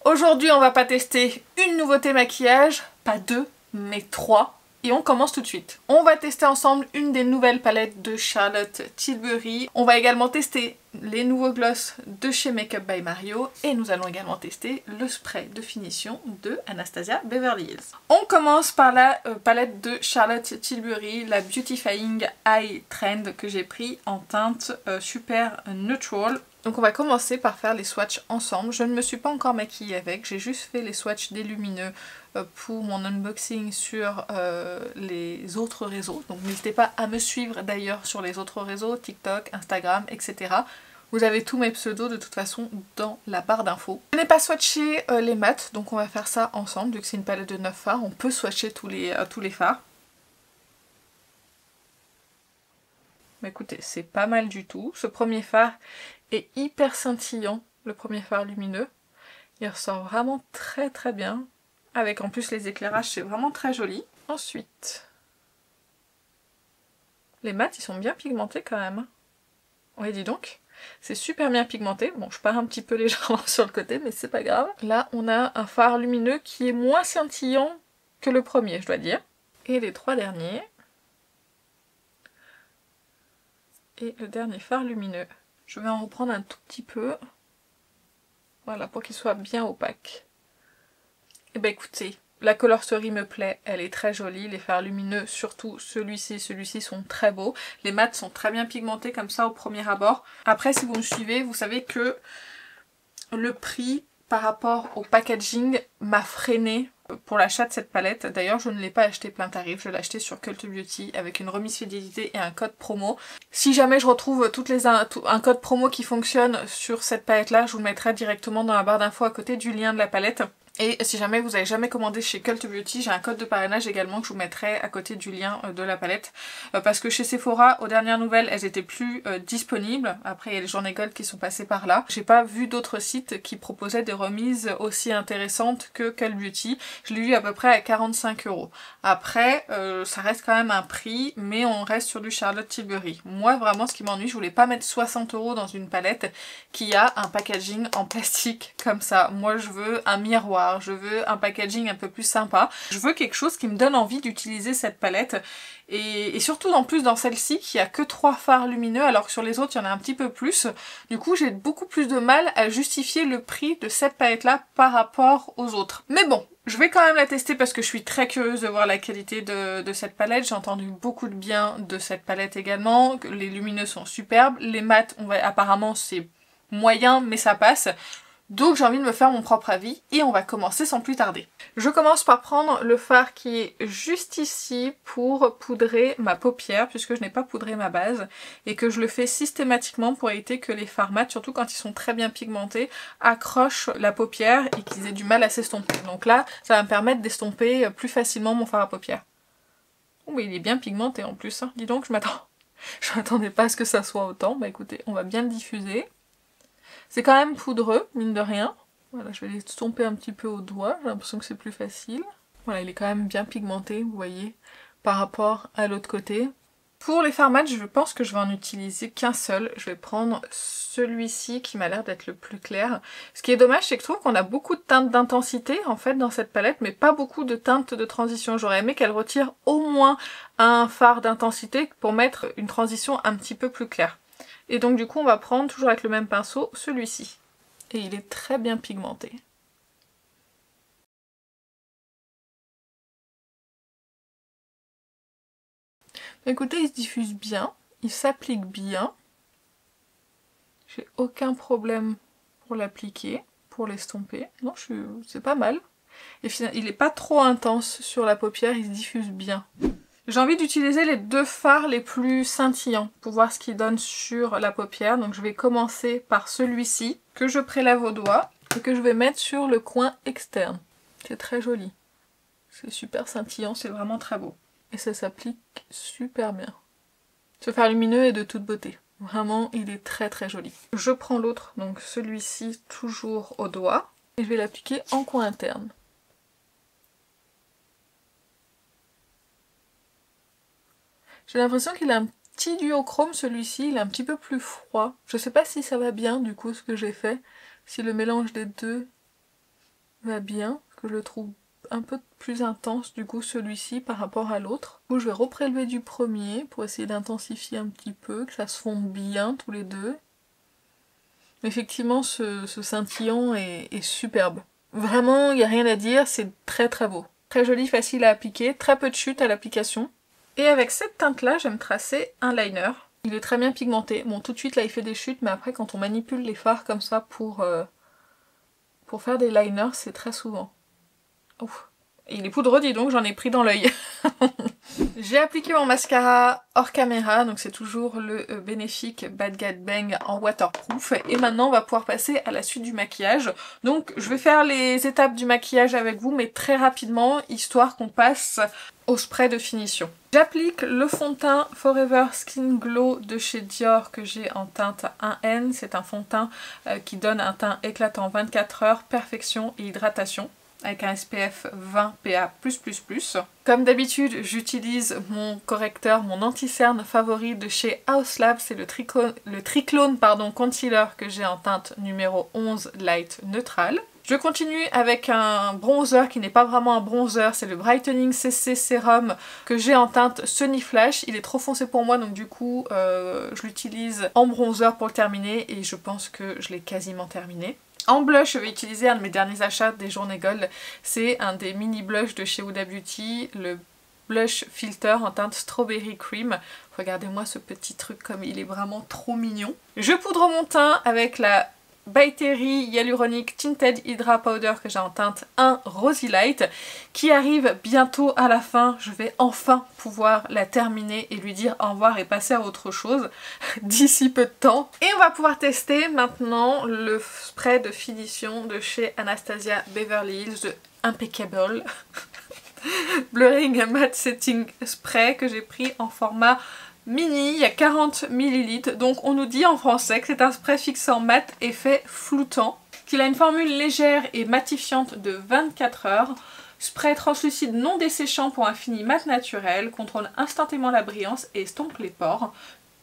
Aujourd'hui on va pas tester une nouveauté maquillage, pas deux, mais trois. Et on commence tout de suite. On va tester ensemble une des nouvelles palettes de Charlotte Tilbury. On va également tester les nouveaux gloss de chez Makeup by Mario. Et nous allons également tester le spray de finition de Anastasia Beverly Hills. On commence par la palette de Charlotte Tilbury, la Beautifying Eye Trend que j'ai pris en teinte Super Neutral. Donc on va commencer par faire les swatchs ensemble. Je ne me suis pas encore maquillée avec, j'ai juste fait les swatchs des lumineux pour mon unboxing sur les autres réseaux. Donc n'hésitez pas à me suivre d'ailleurs sur les autres réseaux, TikTok, Instagram, etc. Vous avez tous mes pseudos de toute façon dans la barre d'infos. Je n'ai pas swatché les mats, donc on va faire ça ensemble. Vu que c'est une palette de 9 fards, on peut swatcher tous les fards. Mais écoutez, c'est pas mal du tout. Ce premier fard est hyper scintillant, le premier fard lumineux. Il ressort vraiment très très bien. Avec en plus les éclairages, c'est vraiment très joli. Ensuite, les mats, ils sont bien pigmentés quand même. Oui, dis donc, c'est super bien pigmenté. Bon, je pars un petit peu légèrement sur le côté, mais c'est pas grave. Là, on a un fard lumineux qui est moins scintillant que le premier, je dois dire. Et les trois derniers. Et le dernier fard lumineux. Je vais en reprendre un tout petit peu. Voilà, pour qu'il soit bien opaque. Et ben écoutez, la colostory me plaît, elle est très jolie. Les fards lumineux, surtout celui-ci et celui-ci, sont très beaux. Les mats sont très bien pigmentés comme ça au premier abord. Après, si vous me suivez, vous savez que le prix par rapport au packaging m'a freiné pour l'achat de cette palette. D'ailleurs, je ne l'ai pas acheté plein tarif, je l'ai acheté sur Cult Beauty avec une remise fidélité et un code promo. Si jamais je retrouve un code promo qui fonctionne sur cette palette là, je vous le mettrai directement dans la barre d'infos à côté du lien de la palette. Et si jamais vous n'avez jamais commandé chez Cult Beauty, j'ai un code de parrainage également que je vous mettrai à côté du lien de la palette. Parce que chez Sephora, aux dernières nouvelles, elles étaient plus disponibles. Après, il y a les journées gold qui sont passées par là. J'ai pas vu d'autres sites qui proposaient des remises aussi intéressantes que Cult Beauty. Je l'ai eu à peu près à 45 €. Après, ça reste quand même un prix, mais on reste sur du Charlotte Tilbury. Moi, vraiment, ce qui m'ennuie, je voulais pas mettre 60 € dans une palette qui a un packaging en plastique comme ça. Moi, je veux un miroir. Je veux un packaging un peu plus sympa. Je veux quelque chose qui me donne envie d'utiliser cette palette. Et surtout en plus dans celle-ci qui a que 3 fards lumineux alors que sur les autres il y en a un petit peu plus. Du coup j'ai beaucoup plus de mal à justifier le prix de cette palette là par rapport aux autres. Mais bon, je vais quand même la tester parce que je suis très curieuse de voir la qualité de cette palette. J'ai entendu beaucoup de bien de cette palette également. Les lumineux sont superbes. Les mats, apparemment c'est moyen mais ça passe. Donc j'ai envie de me faire mon propre avis et on va commencer sans plus tarder. Je commence par prendre le fard qui est juste ici pour poudrer ma paupière puisque je n'ai pas poudré ma base et que je le fais systématiquement pour éviter que les fards mat, surtout quand ils sont très bien pigmentés, accrochent la paupière et qu'ils aient du mal à s'estomper. Donc là, ça va me permettre d'estomper plus facilement mon fard à paupières. Oh mais il est bien pigmenté en plus, hein. Dis donc, je m'attendais pas à ce que ça soit autant. Bah écoutez, on va bien le diffuser. C'est quand même poudreux, mine de rien. Voilà, je vais l'estomper un petit peu au doigt, j'ai l'impression que c'est plus facile. Voilà, il est quand même bien pigmenté, vous voyez, par rapport à l'autre côté. Pour les fards mat, je pense que je vais en utiliser qu'un seul. Je vais prendre celui-ci qui m'a l'air d'être le plus clair. Ce qui est dommage, c'est que je trouve qu'on a beaucoup de teintes d'intensité en fait dans cette palette, mais pas beaucoup de teintes de transition. J'aurais aimé qu'elle retire au moins un fard d'intensité pour mettre une transition un petit peu plus claire. Et donc du coup on va prendre, toujours avec le même pinceau, celui-ci. Et il est très bien pigmenté. Écoutez, il se diffuse bien, il s'applique bien. J'ai aucun problème pour l'appliquer, pour l'estomper. Non, c'est pas mal. Et finalement, il n'est pas trop intense sur la paupière, il se diffuse bien. J'ai envie d'utiliser les deux fards les plus scintillants pour voir ce qu'ils donnent sur la paupière. Donc je vais commencer par celui-ci que je prélève au doigt et que je vais mettre sur le coin externe. C'est très joli. C'est super scintillant, c'est vraiment très beau. Et ça s'applique super bien. Ce fard lumineux est de toute beauté. Vraiment, il est très très joli. Je prends l'autre, donc celui-ci toujours au doigt. Et je vais l'appliquer en coin interne. J'ai l'impression qu'il a un petit duochrome celui-ci, il est un petit peu plus froid. Je sais pas si ça va bien du coup ce que j'ai fait, si le mélange des deux va bien, parce que je le trouve un peu plus intense du coup celui-ci par rapport à l'autre. Du coup je vais reprélever du premier pour essayer d'intensifier un petit peu, que ça se fonde bien tous les deux. Effectivement ce scintillant est superbe. Vraiment il n'y a rien à dire, c'est très très beau. Très joli, facile à appliquer, très peu de chute à l'application. Et avec cette teinte là, je vais me tracer un liner. Il est très bien pigmenté. Bon tout de suite là il fait des chutes, mais après quand on manipule les fards comme ça pour faire des liners, c'est très souvent. Ouf. Et il est poudreux, dis donc, j'en ai pris dans l'œil. J'ai appliqué mon mascara hors caméra, donc c'est toujours le bénéfique Bad Gat Bang en waterproof. Et maintenant on va pouvoir passer à la suite du maquillage. Donc je vais faire les étapes du maquillage avec vous, mais très rapidement, histoire qu'on passe au spray de finition. J'applique le fond de teint Forever Skin Glow de chez Dior que j'ai en teinte 1N. C'est un fond de teint qui donne un teint éclatant 24 heures, perfection et hydratation, avec un SPF 20 PA+++. Comme d'habitude, j'utilise mon correcteur, mon anti-cerne favori de chez Haus Lab, c'est le Triclone Concealer que j'ai en teinte numéro 11 Light Neutral. Je continue avec un bronzer qui n'est pas vraiment un bronzer, c'est le Brightening CC Serum que j'ai en teinte Sunny Flash. Il est trop foncé pour moi, donc du coup je l'utilise en bronzer pour le terminer et je pense que je l'ai quasiment terminé. En blush, je vais utiliser un de mes derniers achats des Journées Gold. C'est un des mini blushs de chez Huda Beauty, le Blush Filter en teinte Strawberry Cream. Regardez-moi ce petit truc comme il est vraiment trop mignon. Je poudre mon teint avec la By Terry Hyaluronic Tinted Hydra Powder que j'ai en teinte 1 Rosy Light, qui arrive bientôt à la fin. Je vais enfin pouvoir la terminer et lui dire au revoir et passer à autre chose d'ici peu de temps. Et on va pouvoir tester maintenant le spray de finition de chez Anastasia Beverly Hills de Impeccable Blurring Matte Setting Spray que j'ai pris en format mini, il y a 40 ml, donc on nous dit en français que c'est un spray fixant mat effet floutant, qu'il a une formule légère et matifiante de 24 heures, spray translucide non desséchant pour un fini mat naturel, contrôle instantanément la brillance et estompe les pores,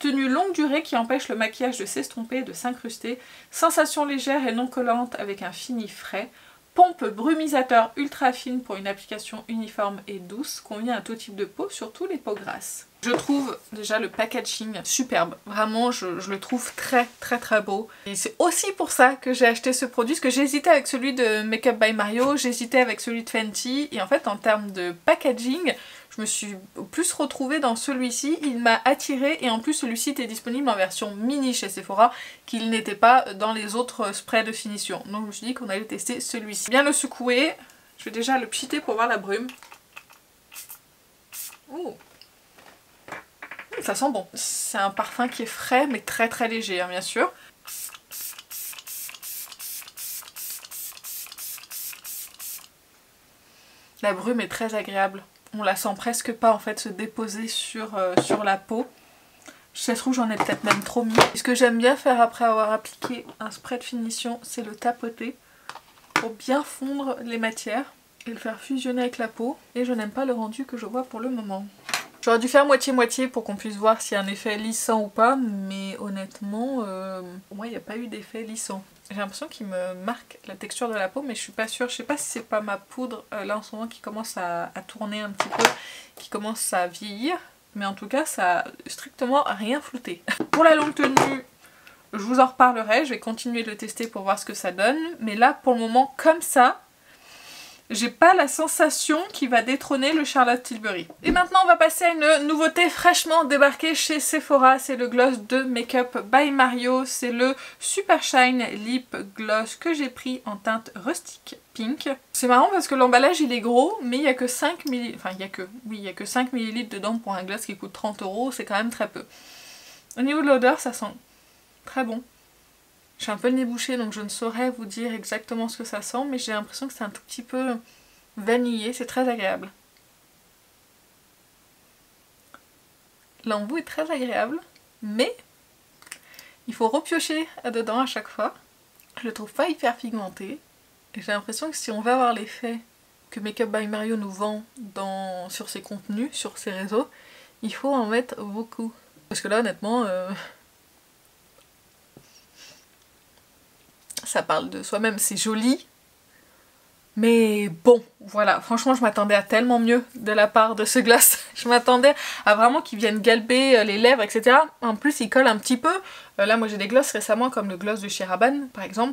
tenue longue durée qui empêche le maquillage de s'estomper et de s'incruster, sensation légère et non collante avec un fini frais, pompe brumisateur ultra fine pour une application uniforme et douce, convient à tout type de peau, surtout les peaux grasses. Je trouve déjà le packaging superbe, vraiment je le trouve très très très beau. Et c'est aussi pour ça que j'ai acheté ce produit, parce que j'hésitais avec celui de Make Up by Mario, j'hésitais avec celui de Fenty, et en fait en termes de packaging, je me suis plus retrouvée dans celui-ci, il m'a attirée et en plus celui-ci était disponible en version mini chez Sephora, qu'il n'était pas dans les autres sprays de finition. Donc je me suis dit qu'on allait tester celui-ci. Bien le secouer, je vais déjà le pchiter pour voir la brume. Ouh. Ça sent bon. C'est un parfum qui est frais mais très très léger hein, bien sûr. La brume est très agréable. On la sent presque pas en fait se déposer sur la peau. Si ça se trouve j'en ai peut-être même trop mis. Et ce que j'aime bien faire après avoir appliqué un spray de finition, c'est le tapoter pour bien fondre les matières et le faire fusionner avec la peau. Et je n'aime pas le rendu que je vois pour le moment. J'aurais dû faire moitié-moitié pour qu'on puisse voir s'il y a un effet lissant ou pas, mais honnêtement, pour moi il n'y a pas eu d'effet lissant. J'ai l'impression qu'il me marque la texture de la peau, mais je suis pas sûre. Je sais pas si c'est pas ma poudre là en ce moment qui commence à tourner un petit peu, qui commence à vieillir, mais en tout cas ça a strictement rien flouté. Pour la longue tenue, je vous en reparlerai, je vais continuer de le tester pour voir ce que ça donne, mais là pour le moment comme ça, j'ai pas la sensation qui va détrôner le Charlotte Tilbury. Et maintenant on va passer à une nouveauté fraîchement débarquée chez Sephora, c'est le gloss de Make Up by Mario, c'est le Super Shine Lip Gloss que j'ai pris en teinte rustique pink. C'est marrant parce que l'emballage il est gros, mais il y a que 5 ml, enfin il y a que 5 ml dedans pour un gloss qui coûte 30 €, c'est quand même très peu. Au niveau de l'odeur, ça sent très bon. J'ai un peu le nez bouché donc je ne saurais vous dire exactement ce que ça sent, mais j'ai l'impression que c'est un tout petit peu vanillé, c'est très agréable. L'embout est très agréable, mais il faut repiocher dedans à chaque fois. Je le trouve pas hyper pigmenté, et j'ai l'impression que si on veut avoir l'effet que Make Up by Mario nous vend sur ses contenus, sur ses réseaux, il faut en mettre beaucoup. Parce que là honnêtement... ça parle de soi-même, c'est joli, Mais bon, voilà, franchement je m'attendais à tellement mieux de la part de ce gloss. Je m'attendais à vraiment qu'il vienne galber les lèvres, etc. En plus il colle un petit peu. Là moi j'ai des glosses récemment comme le gloss de chez Rabanne par exemple,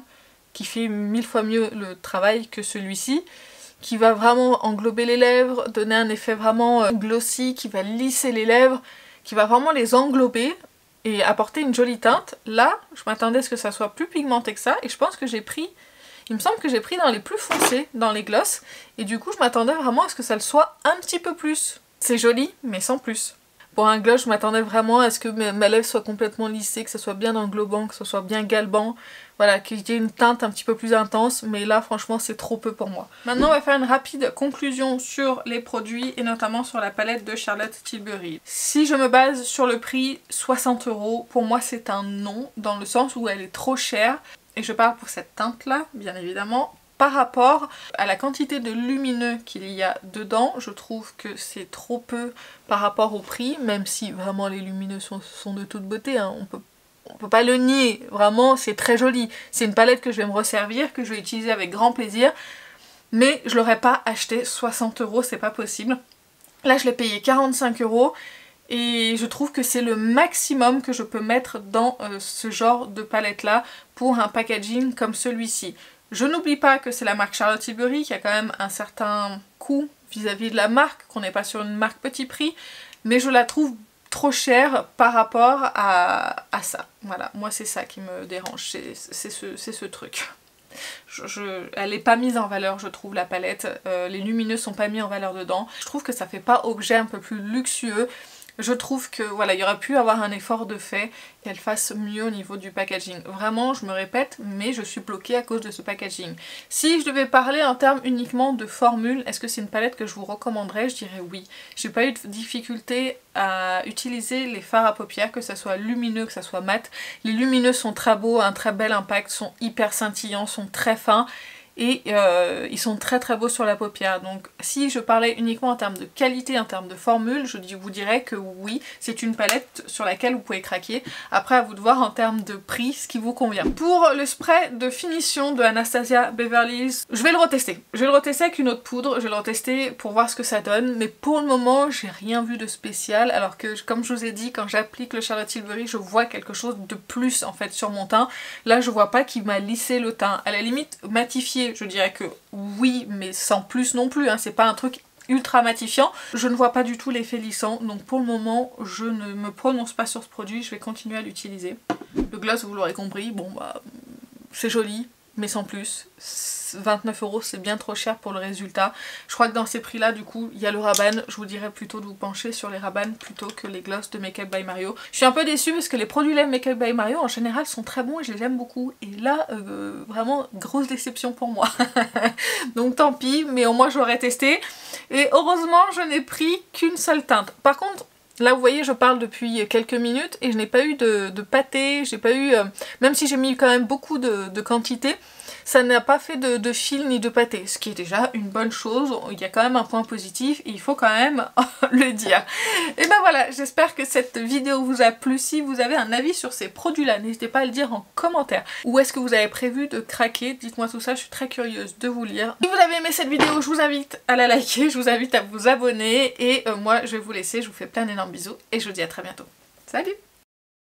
qui fait 1000 fois mieux le travail que celui-ci, qui va vraiment englober les lèvres, donner un effet vraiment glossy, qui va lisser les lèvres, qui va vraiment les englober et apporter une jolie teinte. Là, je m'attendais à ce que ça soit plus pigmenté que ça, et je pense que j'ai pris... Il me semble que j'ai pris dans les plus foncés, dans les glosses, et du coup je m'attendais vraiment à ce que ça le soit un petit peu plus. C'est joli, mais sans plus. Pour un gloss, je m'attendais vraiment à ce que ma lèvre soit complètement lissée, que ce soit bien englobant, que ce soit bien galbant, voilà, qu'il y ait une teinte un petit peu plus intense, mais là franchement c'est trop peu pour moi. Maintenant on va faire une rapide conclusion sur les produits, et notamment sur la palette de Charlotte Tilbury. Si je me base sur le prix, 60 €, pour moi c'est un non, dans le sens où elle est trop chère. Et je parle pour cette teinte là, bien évidemment. Par rapport à la quantité de lumineux qu'il y a dedans, je trouve que c'est trop peu par rapport au prix, même si vraiment les lumineux sont de toute beauté, hein. On peut pas le nier, vraiment c'est très joli. C'est une palette que je vais me resservir, que je vais utiliser avec grand plaisir, mais je l'aurais pas acheté 60 €, c'est pas possible. Là je l'ai payé 45 €. Et je trouve que c'est le maximum que je peux mettre dans ce genre de palette là pour un packaging comme celui-ci. Je n'oublie pas que c'est la marque Charlotte Tilbury qui a quand même un certain coût vis-à-vis de la marque, qu'on n'est pas sur une marque petit prix, mais je la trouve trop chère par rapport à ça. Voilà, moi c'est ça qui me dérange, c'est ce truc. Elle n'est pas mise en valeur, je trouve, la palette. Les lumineux sont pas mis en valeur dedans. Je trouve que ça fait pas objet un peu plus luxueux. Je trouve que voilà, il y aurait pu avoir un effort de fait, qu'elle fasse mieux au niveau du packaging. Vraiment, je me répète, mais je suis bloquée à cause de ce packaging. Si je devais parler en termes uniquement de formule, est-ce que c'est une palette que je vous recommanderais? Je dirais oui. J'ai pas eu de difficulté à utiliser les fards à paupières, que ça soit lumineux, que ça soit mat. Les lumineux sont très beaux, un très bel impact, sont hyper scintillants, sont très fins. Et ils sont très très beaux sur la paupière. Donc si je parlais uniquement en termes de qualité, en termes de formule, je vous dirais que oui, c'est une palette sur laquelle vous pouvez craquer. Après à vous de voir en termes de prix ce qui vous convient. Pour le spray de finition de Anastasia Beverly Hills, je vais le retester. Je vais le retester avec une autre poudre, je vais le retester pour voir ce que ça donne. Mais pour le moment, j'ai rien vu de spécial. Alors que comme je vous ai dit, quand j'applique le Charlotte Tilbury, je vois quelque chose de plus en fait sur mon teint. Là je vois pas qu'il m'a lissé le teint. À la limite matifié, je dirais que oui, mais sans plus non plus, hein. C'est pas un truc ultra matifiant. Je ne vois pas du tout l'effet lissant, donc pour le moment je ne me prononce pas sur ce produit, je vais continuer à l'utiliser. Le gloss, vous l'aurez compris, bon bah c'est joli, mais sans plus. 29 € c'est bien trop cher pour le résultat. Je crois que dans ces prix là du coup il y a le Rabanne. Je vous dirais plutôt de vous pencher sur les Rabanne plutôt que les gloss de Make Up by Mario. Je suis un peu déçue parce que les produits lèvres Make Up by Mario en général sont très bons et je les aime beaucoup. Et là vraiment grosse déception pour moi. Donc tant pis, mais au moins j'aurais testé. Et heureusement je n'ai pris qu'une seule teinte. Par contre là vous voyez je parle depuis quelques minutes et je n'ai pas eu de pâté, j'ai pas eu, même si j'ai mis quand même beaucoup de quantité, ça n'a pas fait de fil ni de pâté, ce qui est déjà une bonne chose. Il y a quand même un point positif et il faut quand même le dire. Et ben voilà, j'espère que cette vidéo vous a plu. Si vous avez un avis sur ces produits là, n'hésitez pas à le dire en commentaire. Où est-ce que vous avez prévu de craquer? Dites-moi tout ça, je suis très curieuse de vous lire. Si vous avez aimé cette vidéo, je vous invite à la liker, je vous invite à vous abonner et moi je vais vous laisser, je vous fais plein d'énormes bisous et je vous dis à très bientôt. Salut!